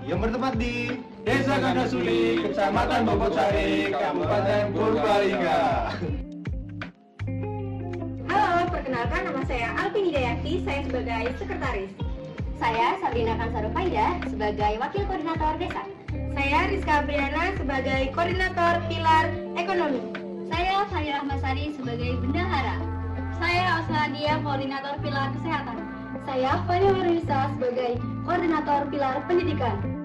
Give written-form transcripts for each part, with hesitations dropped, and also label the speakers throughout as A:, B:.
A: yang bertempat di Desa Gandasuli, Kecamatan Bobotsari, Kabupaten Purbalingga.
B: Halo, perkenalkan nama saya Alvin Hidayati, saya sebagai sekretaris.
C: Saya Sabrina Kansarufaida sebagai Wakil Koordinator Desa.
B: Saya Rizka Apriana sebagai Koordinator Pilar Ekonomi.
C: Saya Fani Rahmasari sebagai Bendahara. Saya Osnadia, Koordinator Pilar Kesehatan.
B: Saya Fani Marisa sebagai Koordinator Pilar Pendidikan.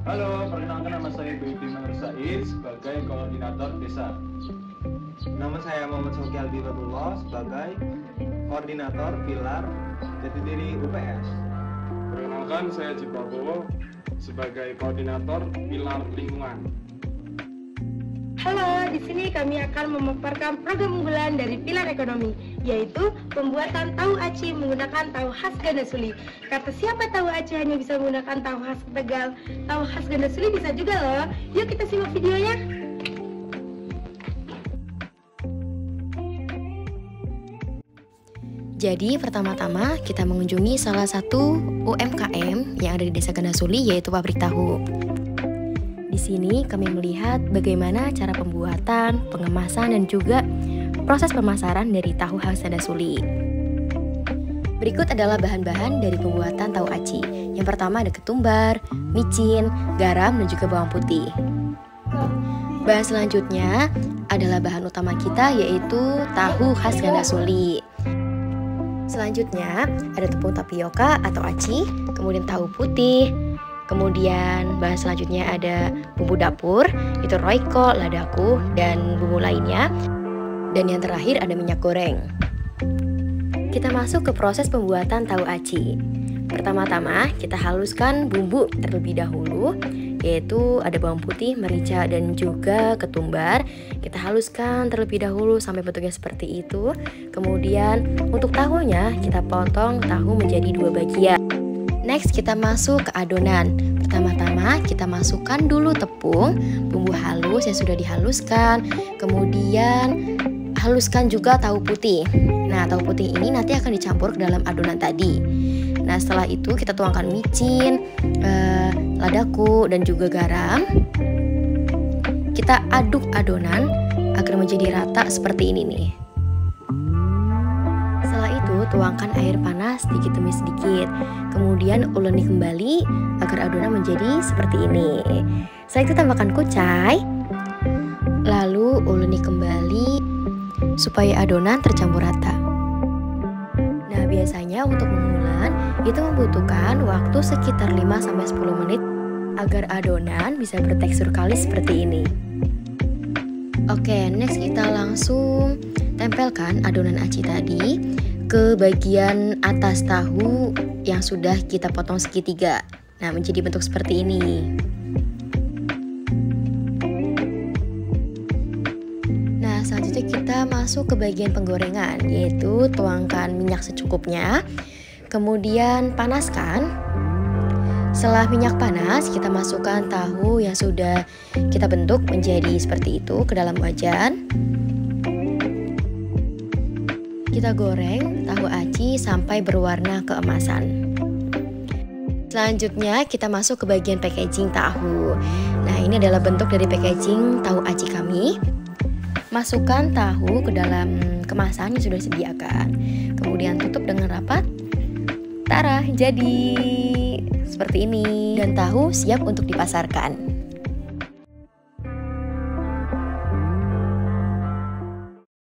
D: Halo, perkenalkan nama saya Bibi Manur Said sebagai Koordinator Desa.
A: Nama saya Muhammad Soki Albi Fatullah sebagai Koordinator Pilar Jatidiri UPS.
D: Perkenalkan saya Jibabowo sebagai Koordinator Pilar Lingkungan.
B: Halo, di sini kami akan memaparkan program unggulan dari Pilar Ekonomi, yaitu pembuatan tahu aci menggunakan tahu khas Gandasuli. Kata siapa tahu aci hanya bisa menggunakan tahu khas Tegal, tahu khas Gandasuli bisa juga loh. Yuk kita simak videonya.
E: Jadi pertama-tama kita mengunjungi salah satu UMKM yang ada di Desa Gandasuli, yaitu pabrik tahu. Di sini kami melihat bagaimana cara pembuatan, pengemasan, dan juga proses pemasaran dari tahu khas Gandasuli. Berikut adalah bahan-bahan dari pembuatan tahu aci. Yang pertama ada ketumbar, micin, garam, dan juga bawang putih. Bahan selanjutnya adalah bahan utama kita, yaitu tahu khas Gandasuli. Selanjutnya ada tepung tapioka atau aci, kemudian tahu putih, kemudian bahan selanjutnya ada bumbu dapur, itu royco, ladaku, dan bumbu lainnya. Dan yang terakhir ada minyak goreng. Kita masuk ke proses pembuatan tahu aci. Pertama-tama kita haluskan bumbu terlebih dahulu, yaitu ada bawang putih, merica, dan juga ketumbar. Kita haluskan terlebih dahulu sampai bentuknya seperti itu. Kemudian untuk tahunya kita potong tahu menjadi 2 bagian. Next kita masuk ke adonan. Pertama-tama kita masukkan dulu tepung, bumbu halus yang sudah dihaluskan. Kemudian haluskan juga tahu putih. Nah, tahu putih ini nanti akan dicampur ke dalam adonan tadi. Nah, setelah itu kita tuangkan micin, ladaku, dan juga garam. Kita aduk adonan agar menjadi rata seperti ini nih. Setelah itu tuangkan air panas sedikit demi sedikit. Kemudian uleni kembali agar adonan menjadi seperti ini. Setelah itu tambahkan kucai. Lalu uleni kembali supaya adonan tercampur rata. Nah, biasanya untuk mengulen itu membutuhkan waktu sekitar 5-10 menit agar adonan bisa bertekstur kalis seperti ini. Oke, next kita langsung tempelkan adonan aci tadi ke bagian atas tahu yang sudah kita potong segitiga. Nah, menjadi bentuk seperti ini. Nah, selanjutnya kita masuk ke bagian penggorengan, yaitu tuangkan minyak secukupnya. Kemudian panaskan. Setelah minyak panas, kita masukkan tahu yang sudah kita bentuk menjadi seperti itu ke dalam wajan. Kita goreng tahu aci sampai berwarna keemasan. Selanjutnya kita masuk ke bagian packaging tahu. Nah, ini adalah bentuk dari packaging tahu aci kami. Masukkan tahu ke dalam kemasan yang sudah disediakan. Kemudian tutup dengan rapat. Tara, jadi seperti ini. Dan tahu siap untuk dipasarkan.